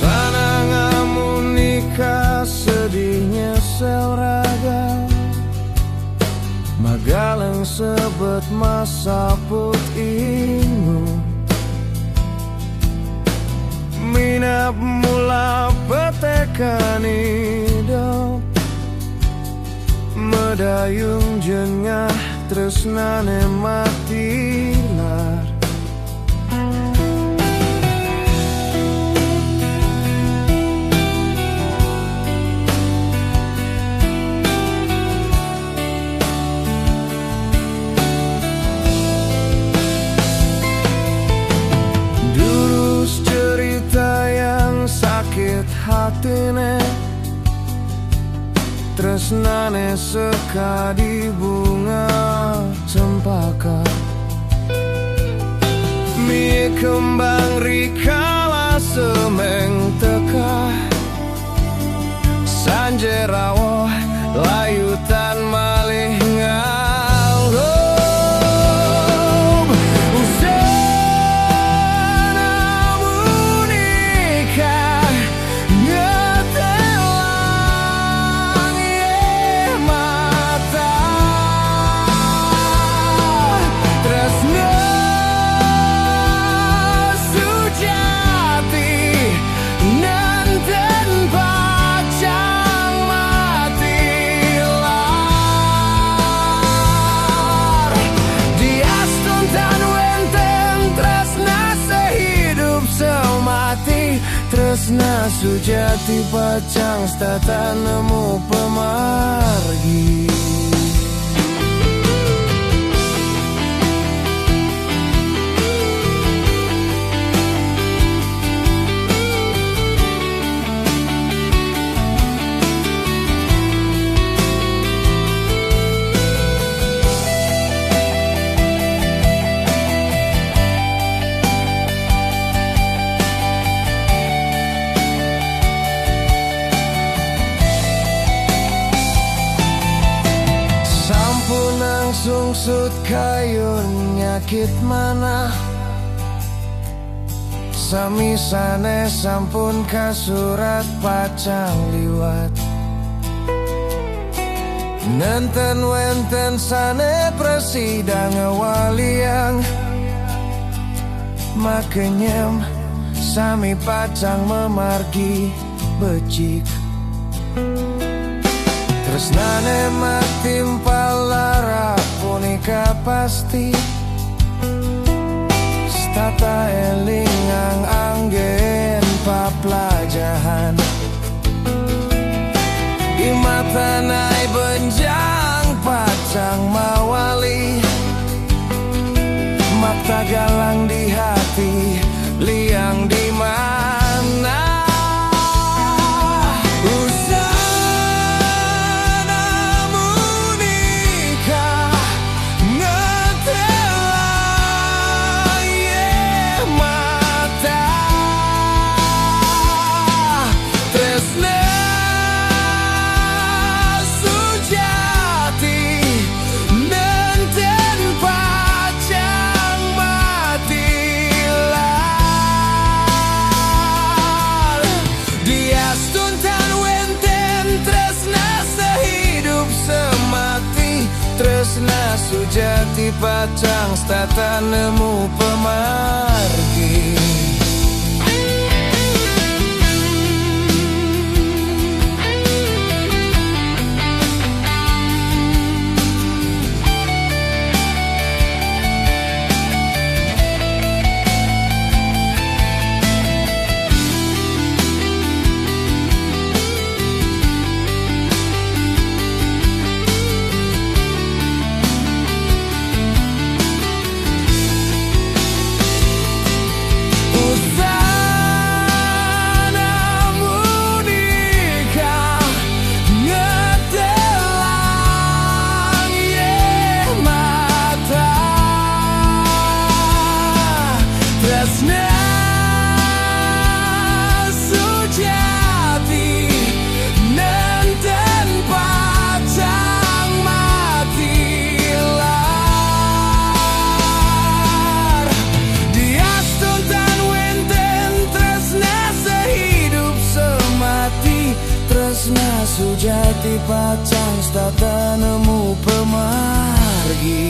Sanangamu nikah sedihnya seraga Magaleng sebet masaput ingu Minap mula petekan hidup Medayung jengah tresnane matilar Durus cerita yang sakit hatine Tresnane sekadi bunga cempaka Mie kembang rikala semeng teka Sanjerawo layutan malih ngalum Usanamu nikah ngetelang ye mata Tresna sujati nanten pacang matilar Diaston tan wenten tresna sehidup semati Tresna sujati pacang stata nemu pemargi Sungsut kayu nyakit mana Samisane sampun kasurat pacang liwat Nenten wenten sane presidang waliang Makenyem sami pacang memargi becik Tresnane matimpal lara punika pasti Stata elingang anggen paplajahan Imatanai benjang pacang mawali Makta galang di hati liang di mana Tresna sujati pacang stata nemu pemargi sejati pacang stata nemu pemargi.